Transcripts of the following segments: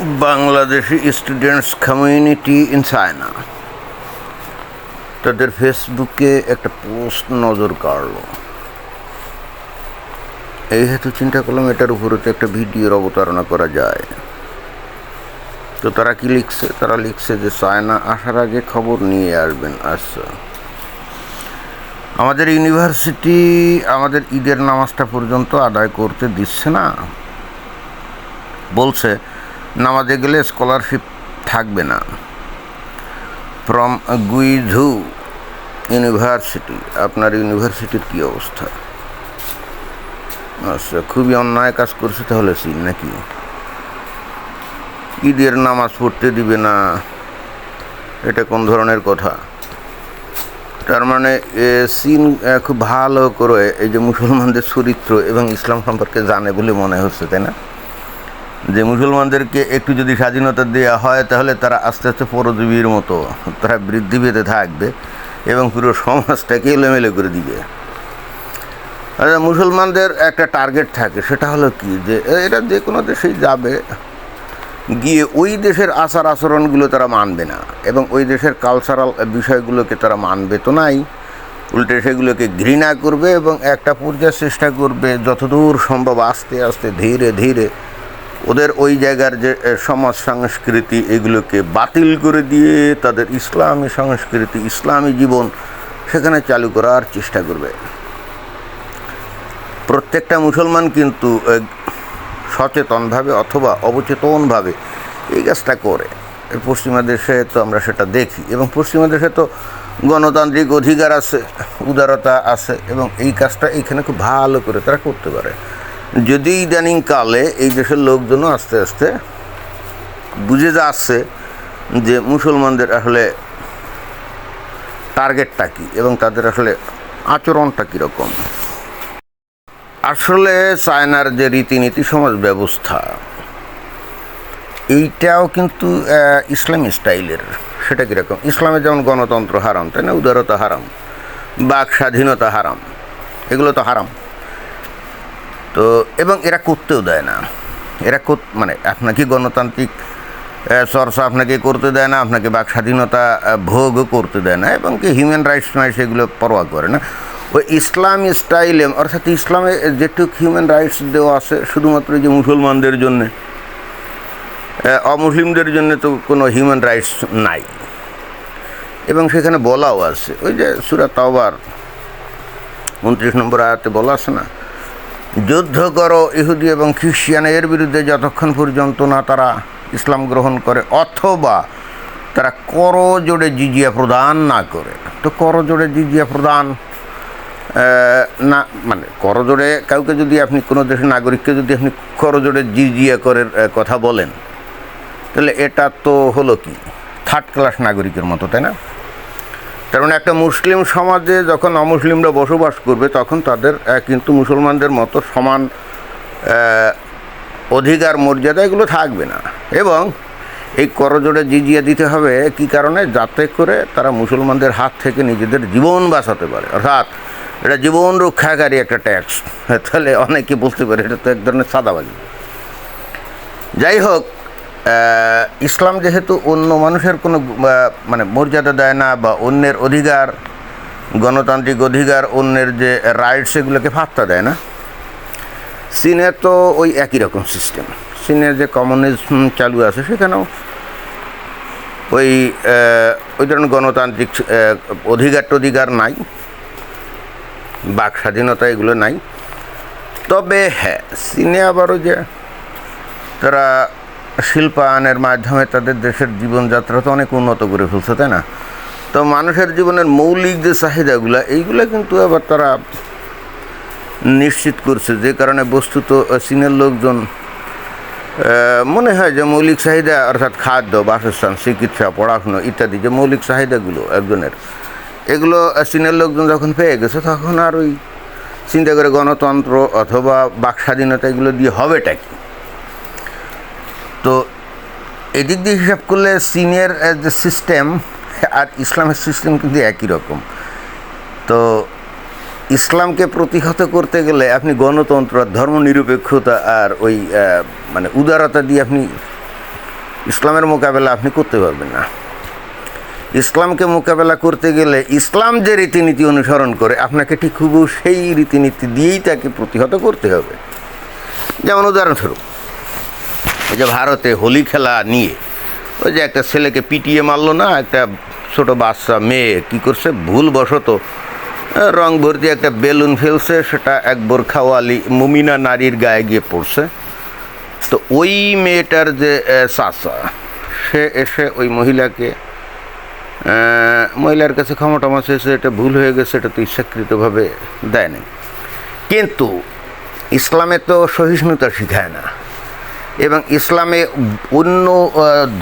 Bangladeshi students community in China তাদের ফেসবুকে একটা পোস্ট নজর কাড়ল। এই হেতু চিন্তা করলাম এটার উপরে তো একটা ভিডিওর অবতারণা করা যায়। তো তারা কি লিখছে? তারা লিখছে যে চায়না আসার আগে খবর নিয়ে আসবেন। আচ্ছা, আমাদের ইউনিভার্সিটি আমাদের ঈদের নামাজটা পর্যন্ত আদায় করতে দিচ্ছে না, বলছে নামাজে গেলে স্কলারশিপ থাকবে না। From Guizhou university. আপনার ইউনিভার্সিটির কী অবস্থা? আচ্ছা, খুবই অন্যায় কাজ করছে তাহলে চীন নাকি? ঈদের নামাজ পড়তে দিবে না, এটা কোন ধরনের কথা? তার মানে চীন খুব ভালো করে এই যে মুসলমানদের চরিত্র এবং ইসলাম সম্পর্কে জানে বলে মনে হচ্ছে, তাই না? যে মুসলমানদেরকে একটু যদি স্বাধীনতা দেওয়া হয় তাহলে তারা আস্তে আস্তে পরজীবীর মতো তারা বৃদ্ধি পেতে থাকবে এবং পুরো সমাজটাকে এলোমেলো করে দিবে। আচ্ছা, মুসলমানদের একটা টার্গেট থাকে, সেটা হলো কি, যে এরা যে কোনো দেশেই যাবে, গিয়ে ওই দেশের আচার আচরণগুলো তারা মানবে না এবং ওই দেশের কালচারাল বিষয়গুলোকে তারা মানবে তো নাই, উল্টে সেগুলোকে ঘৃণা করবে এবং একটা পর্যায়ে চেষ্টা করবে যতদূর সম্ভব আস্তে আস্তে ধীরে ধীরে ওদের ওই জায়গার যে সমাজ সংস্কৃতি এগুলোকে বাতিল করে দিয়ে তাদের ইসলামী সংস্কৃতি ইসলামী জীবন সেখানে চালু করার চেষ্টা করবে। প্রত্যেকটা মুসলমান কিন্তু সচেতনভাবে অথবা অবচেতনভাবে এই কাজটা করে। পশ্চিমা দেশে তো আমরা সেটা দেখি এবং পশ্চিমা দেশে তো গণতান্ত্রিক অধিকার আছে, উদারতা আছে এবং এই কাজটা এইখানে খুব ভালো করে তারা করতে পারে। যদি ইদানিংকালে এই দেশের লোকজনও আস্তে আস্তে বুঝে যাচ্ছে যে মুসলমানদের আসলে টার্গেটটা কী এবং তাদের আসলে আচরণটা কীরকম। আসলে চায়নার যে রীতিনীতি সমাজ ব্যবস্থা এইটাও কিন্তু ইসলামী স্টাইলের। সেটা কীরকম? ইসলামে যেমন গণতন্ত্র হারাম, তাই না? উদারতা হারাম, বাক স্বাধীনতা হারাম, এগুলো তো হারাম। তো এবং এরা করতেও দেয় না। এরা মানে আপনাকে গণতান্ত্রিক চর্চা আপনাকে করতে দেয় না, আপনাকে বাক স্বাধীনতা ভোগও করতে দেয় না এবং কি হিউম্যান রাইটস নয় সেগুলো পরোয়া করে না। ওই ইসলামী স্টাইলে, অর্থাৎ ইসলামে যেটুক হিউম্যান রাইটস দেওয়া আছে শুধুমাত্র যে মুসলমানদের জন্যে, অমুসলিমদের জন্য তো কোনো হিউম্যান রাইটস নাই। এবং সেখানে বলাও আছে, ওই যে সূরা তাওবার 29 নম্বর আয়াতে বলা আছে না, যুদ্ধ করো ইহুদি এবং খ্রিস্টানের বিরুদ্ধে যতক্ষণ পর্যন্ত না তারা ইসলাম গ্রহণ করে অথবা তারা করজোড়ে জিজিয়া প্রদান না করে। তো করজোড়ে জিজিয়া প্রদান না, মানে করজোড়ে কাউকে যদি আপনি কোনো দেশের নাগরিককে যদি আপনি করজোড়ে জিজিয়া করের কথা বলেন তাহলে এটা তো হলো কি থার্ড ক্লাস নাগরিকের মতো, তাই না? তার মানে একটা মুসলিম সমাজে যখন অমুসলিমরা বসবাস করবে তখন তাদের কিন্তু মুসলমানদের মতো সমান অধিকার মর্যাদা এগুলো থাকবে না। এবং এই করজোড়ে জিজিয়া দিতে হবে কি কারণে? যাতে করে তারা মুসলমানদের হাত থেকে নিজেদের জীবন বাঁচাতে পারে, অর্থাৎ এটা জীবন রক্ষাকারী একটা ট্যাক্স। তাহলে অনেকে বলতে পারে এটা তো এক ধরনের সাদাবাজি। যাই হোক, ইসলাম যেহেতু অন্য মানুষের কোনো মানে মর্যাদা দেয় না বা অন্যের অধিকার, গণতান্ত্রিক অধিকার, অন্যের যে রাইটস এগুলোকে পাত্তা দেয় না, চীনে তো ওই একই রকম সিস্টেম। চীনের যে কমিউনিজম চালু আছে সেখানেও ওই ধরনের গণতান্ত্রিক অধিকার নাই, বাক স্বাধীনতা এগুলো নাই। তবে হ্যাঁ, চীনে আবারও যে তারা শিল্পায়নের মাধ্যমে তাদের দেশের জীবনযাত্রা তো অনেক উন্নত করে ফেলছে, তাই না? তো মানুষের জীবনের মৌলিক যে চাহিদাগুলো এইগুলো কিন্তু আবার তারা নিশ্চিত করছে, যে কারণে বস্তুত চীনের লোকজন মনে হয় যে মৌলিক চাহিদা অর্থাৎ খাদ্য, বাসস্থান, চিকিৎসা, পড়াশুনো ইত্যাদি যে মৌলিক চাহিদাগুলো একজনের, এগুলো চীনের লোকজন যখন পেয়ে গেছে তখন আর ওই চিন্তা করে গণতন্ত্র অথবা বাক স্বাধীনতা এগুলো দিয়ে হবেটা কি। তো এদিক দিয়ে হিসাব করলে চীনের যে সিস্টেম আর ইসলামের সিস্টেম কিন্তু একই রকম। তো ইসলামকে প্রতিহত করতে গেলে আপনি গণতন্ত্র, ধর্মনিরপেক্ষতা আর ওই মানে উদারতা দিয়ে আপনি ইসলামের মোকাবেলা আপনি করতে পারবেন না। ইসলামকে মোকাবেলা করতে গেলে ইসলাম যে রীতিনীতি অনুসরণ করে আপনাকে ঠিক হুবহু সেই রীতিনীতি দিয়েই তাকে প্রতিহত করতে হবে। যেমন উদাহরণস্বরূপ, এই যে ভারতে হোলি খেলা নিয়ে ওই যে একটা ছেলেকে পিটিয়ে মারলো না, একটা ছোট বাচ্চা মেয়ে কী করছে, ভুলবশত রং ভর্তি একটা বেলুন ফেলছে, সেটা এক বোরখাওয়ালি মুমিনা নারীর গায়ে গিয়ে পড়ছে। তো ওই মেয়েটার যে চাচা, সে এসে ওই মহিলার কাছে ক্ষমা টমা চেয়েছে, এটা ভুল হয়ে গেছে, এটা তো ইচ্ছাকৃতভাবে দেয়নি। কিন্তু ইসলামে তো সহিষ্ণুতা শিখায় না, এবং ইসলামে অন্য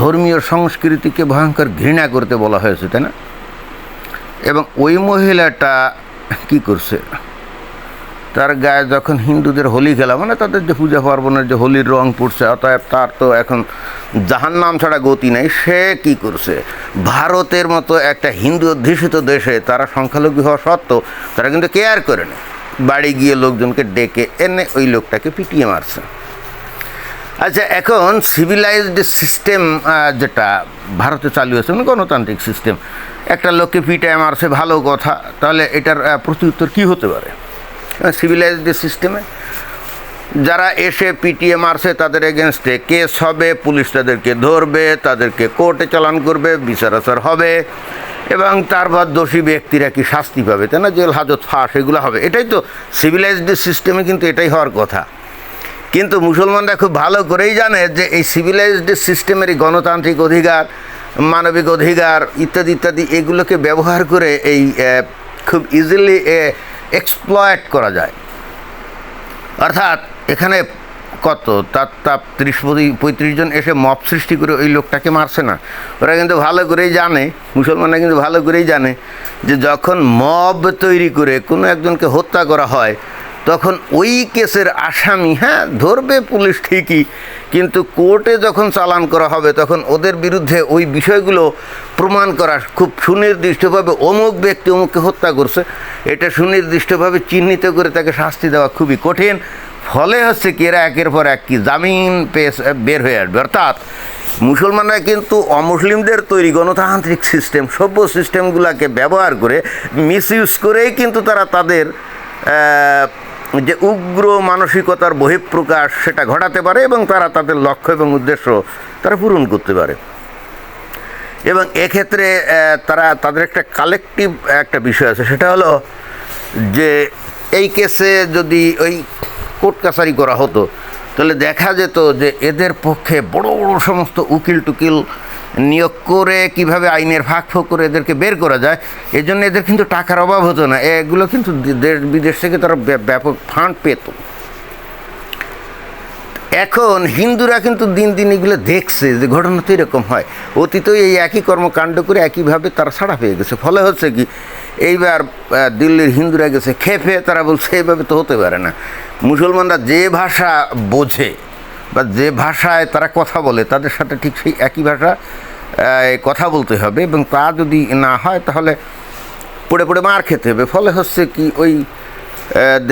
ধর্মীয় সংস্কৃতিকে ভয়ঙ্কর ঘৃণা করতে বলা হয়েছে, তাই না? এবং ওই মহিলাটা কি করছে, তার গায়ে যখন হিন্দুদের হোলি খেলা, মানে তাদের যে পূজা পার্বণের যে হোলির রং পড়ছে, অতএব তার তো এখন জাহান্নাম ছাড়া গতি নেই, সে কি করছে, ভারতের মতো একটা হিন্দু অধ্যুষিত দেশে তারা সংখ্যালঘু হওয়া সত্ত্বেও তারা কিন্তু কেয়ার করে না, বাড়ি গিয়ে লোকজনকে ডেকে এনে ওই লোকটাকে পিটিয়ে মারছে। আচ্ছা, এখন সিভিলাইজড সিস্টেম যেটা ভারতে চালু আছে, মানে গণতান্ত্রিক সিস্টেম, একটা লোককে পিটায় মারছে, ভালো কথা, তাহলে এটার প্রত্যুত্তর কী হতে পারে? সিভিলাইজড সিস্টেমে যারা এসে পিটিয়ে মারছে তাদের এগেনস্টে কেস হবে, পুলিশ তাদেরকে ধরবে, তাদেরকে কোর্টে চালান করবে, বিচার আচার হবে, এবং তারপর দোষী ব্যক্তিরা কি শাস্তি পাবে, তাই না? জেল হাজত ফাঁস এগুলো হবে। এটাই তো সিভিলাইজড সিস্টেমে, কিন্তু এটাই হওয়ার কথা। কিন্তু মুসলমানরা খুব ভালো করেই জানে যে এই সিভিলাইজড সিস্টেমের এই গণতান্ত্রিক অধিকার, মানবিক অধিকার ইত্যাদি ইত্যাদি এগুলোকে ব্যবহার করে এই খুব ইজিলি এক্সপ্লয়েট করা যায়। অর্থাৎ এখানে কত তার 30-35 জন এসে মব সৃষ্টি করে ওই লোকটাকে মারছে না, ওরা কিন্তু ভালো করেই জানে, মুসলমানরা কিন্তু ভালো করেই জানে যে যখন মব তৈরি করে কোনো একজনকে হত্যা করা হয়, তখন ওই কেসের আসামি ধরবে পুলিশ ঠিকই, কিন্তু কোর্টে যখন চালান করা হবে তখন ওদের বিরুদ্ধে ওই বিষয়গুলো প্রমাণ করা খুব সুনির্দিষ্টভাবে, অমুক ব্যক্তি অমুককে হত্যা করছে, এটা সুনির্দিষ্টভাবে চিহ্নিত করে তাকে শাস্তি দেওয়া খুবই কঠিন। ফলে হচ্ছে কি, এরা একের পর এক কি জামিন পেয়ে বের হয়ে আসবে। অর্থাৎ মুসলমানরা কিন্তু অমুসলিমদের তৈরি গণতান্ত্রিক সিস্টেম, সভ্য সিস্টেমগুলোকে ব্যবহার করে, মিসইউজ করেই কিন্তু তারা তাদের যে উগ্র মানসিকতার বহিঃপ্রকাশ সেটা ঘটাতে পারে, এবং তারা তাদের লক্ষ্য এবং উদ্দেশ্য তারা পূরণ করতে পারে। এবং এক্ষেত্রে তাদের একটা কালেকটিভ একটা বিষয় আছে, সেটা হলো যে এই কেসে যদি ওই কোর্ট কাছারি করা হতো, তাহলে দেখা যেত যে এদের পক্ষে বড় বড় সমস্ত উকিল টুকিল নিয়োগ করে কিভাবে আইনের ফাঁক ফোঁক করে এদেরকে বের করা যায়, এই জন্য এদের কিন্তু টাকার অভাব হতো না, এগুলো কিন্তু দেশ বিদেশ থেকে তারা ব্যাপক ফান্ড পেত। এখন হিন্দুরা কিন্তু দিন দিন এগুলো দেখছে যে ঘটনা তো এরকম হয়, অতীতেও এই একই কর্মকাণ্ড করে একইভাবে তারা ছাড়া পেয়ে গেছে। ফলে হচ্ছে কি, এইবার দিল্লির হিন্দুরা গেছে খেপে, তারা বলছে এইভাবে তো হতে পারে না। মুসলমানরা যে ভাষা বোঝে বা যে ভাষায় তারা কথা বলে, তাদের সাথে ঠিক সেই একই ভাষা কথা বলতে হবে, এবং তা যদি না হয় তাহলে পড়ে পড়ে মার খেতে হবে। ফলে হচ্ছে কি, ওই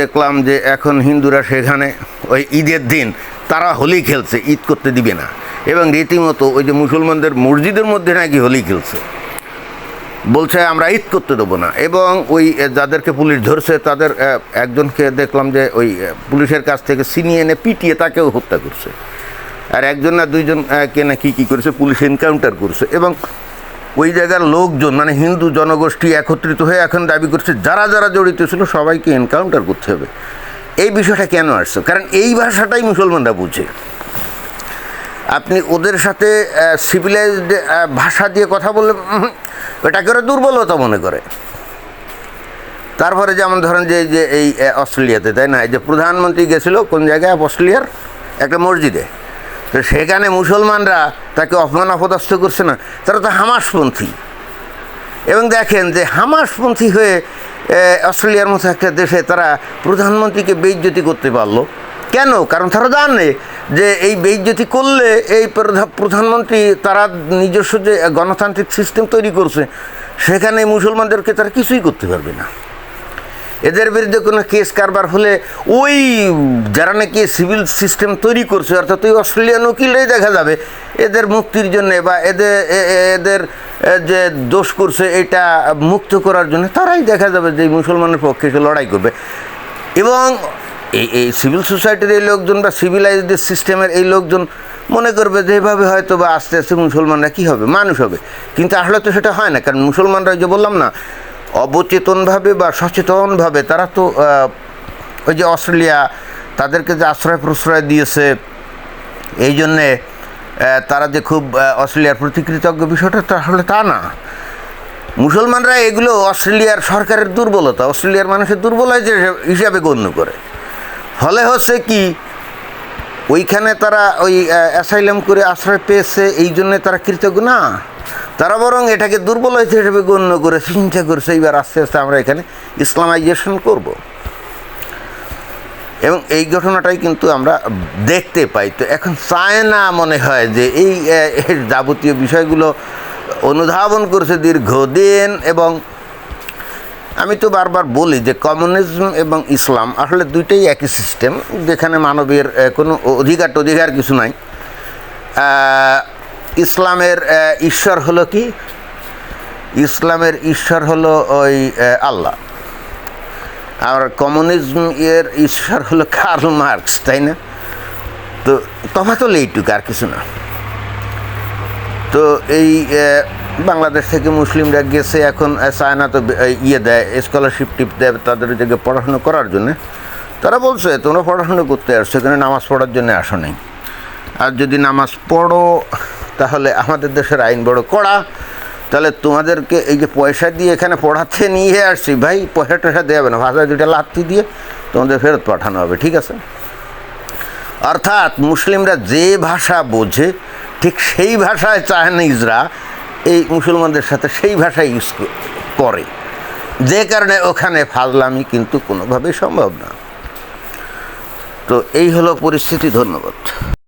দেখলাম যে এখন হিন্দুরা সেখানে ওই ঈদের দিন তারা হোলি খেলছে, ঈদ করতে দিবে না, এবং রীতিমতো ওই যে মুসলমানদের মসজিদের মধ্যে নাকি হোলি খেলছে, বলছে আমরা ঈদ করতে দেবো না। এবং ওই যাদেরকে পুলিশ ধরছে তাদের একজনকে দেখলাম যে ওই পুলিশের কাছ থেকে ছিনিয়ে এনে পিটিয়ে তাকেও হত্যা করছে, আর একজন না দুইজন কে না কী করেছে, পুলিশ এনকাউন্টার করছে। এবং ওই জায়গার লোকজন, মানে হিন্দু জনগোষ্ঠী একত্রিত হয়ে এখন দাবি করছে যারা যারা জড়িত ছিল সবাইকে এনকাউন্টার করতে হবে। এই বিষয়টা কেন আসছে? কারণ এই ভাষাটাই মুসলমানরা বুঝে। আপনি ওদের সাথে সিভিলাইজড ভাষা দিয়ে কথা বললে ওটাকে ওরা দুর্বলতা মনে করে। তারপরে যেমন ধরেন যে এই অস্ট্রেলিয়াতে, তাই না, এই যে প্রধানমন্ত্রী গেছিলো কোন জায়গায়, অস্ট্রেলিয়ার একটা মসজিদে, তো সেখানে মুসলমানরা তাকে অপমান অপদস্থ করছে না, তারা তো হামাসপন্থী। এবং দেখেন যে হামাসপন্থী হয়ে অস্ট্রেলিয়ার মতো একটা দেশে তারা প্রধানমন্ত্রীকে বেইজ্জতি করতে পারলো কেন? কারণ তারা জানে যে এই বেইজ্জতি করলে এই প্রধানমন্ত্রী তারা নিজস্ব যে গণতান্ত্রিক সিস্টেম তৈরি করছে সেখানে মুসলমানদেরকে তারা কিছুই করতে পারবে না। এদের বিরুদ্ধে কোনো কেস কারবার হলে ওই যারা নাকি সিভিল সিস্টেম তৈরি করছে, অর্থাৎ ওই অস্ট্রেলিয়ান উকিলরাই দেখা যাবে এদের মুক্তির জন্যে বা এদের যে দোষ করছে এটা মুক্ত করার জন্য, তারাই দেখা যাবে যে মুসলমানের পক্ষে এসে লড়াই করবে। এবং এই সিভিল সোসাইটির এই লোকজন বা সিভিলাইজড সিস্টেমের এই লোকজন মনে করবে যে এভাবে হয়তো বা আস্তে আস্তে মুসলমানরা কী হবে, মানুষ হবে। কিন্তু আসলে তো সেটা হয় না, কারণ মুসলমানরা যে বললাম না, অবচেতনভাবে বা সচেতনভাবে তারা তো ওই যে অস্ট্রেলিয়া তাদেরকে যে আশ্রয় প্রশ্রয় দিয়েছে, এই জন্যে তারা যে খুব অস্ট্রেলিয়ার প্রতি কৃতজ্ঞ, বিষয়টা আসলে তা না। মুসলমানরা এগুলো অস্ট্রেলিয়ার সরকারের দুর্বলতা, অস্ট্রেলিয়ার মানুষের দুর্বলতা হিসাবে গণ্য করে। ফলে হচ্ছে কি, ওইখানে তারা ওই অ্যাসাইলাম করে আশ্রয় পেয়েছে, এই জন্যে তারা কৃতজ্ঞ না, তারা বরং এটাকে দুর্বলতা হিসেবে গণ্য করে চিন্তা করছে এইবার আস্তে আস্তে আমরা এখানে ইসলামাইজেশন করব। এবং এই ঘটনাটাই কিন্তু আমরা দেখতে পাই। তো এখন চায় না মনে হয় যে এই যাবতীয় বিষয়গুলো অনুধাবন করছে দীর্ঘদিন। এবং আমি তো বারবার বলি যে কমিউনিজম এবং ইসলাম আসলে দুইটাই একই সিস্টেম, যেখানে মানবের কোনো অধিকার কিছু নাই। ইসলামের ঈশ্বর হলো কি? ইসলামের ঈশ্বর হলো ওই আল্লাহ, আর কমিউনিজম এর ঈশ্বর হলো কার্ল মার্কস, তাই না? তো তফাৎ হলো এইটুকু, আর কিছু না। তো এই বাংলাদেশ থেকে মুসলিমরা গেছে, এখন চায়না তো দেয়, স্কলারশিপ টিপ দেয় তাদের জায়গায় পড়াশুনো করার জন্যে। তারা বলছে তোমরা পড়াশুনো করতে আসছো, এখানে নামাজ পড়ার জন্য আসো নাই। আর যদি নামাজ পড়ো তাহলে আমাদের দেশের আইন বড় কড়া, তাহলে তোমাদেরকে এই যে পয়সা দিয়ে এখানে পড়াতে নিয়ে আসছি, ভাই পয়সা টয়সা দেওয়া না, ভাষায় দুইটা লাথি দিয়ে তোমাদের ফেরত পাঠানো হবে, ঠিক আছে? অর্থাৎ মুসলিমরা যে ভাষা বোঝে ঠিক সেই ভাষায় চাইনিজরা এই মুসলমানদের সাথে সেই ভাষা ইউজ করে, যে কারণে ওখানে ফাজলামি কিন্তু কোনোভাবেই সম্ভব না। তো এই হলো পরিস্থিতি। ধন্যবাদ।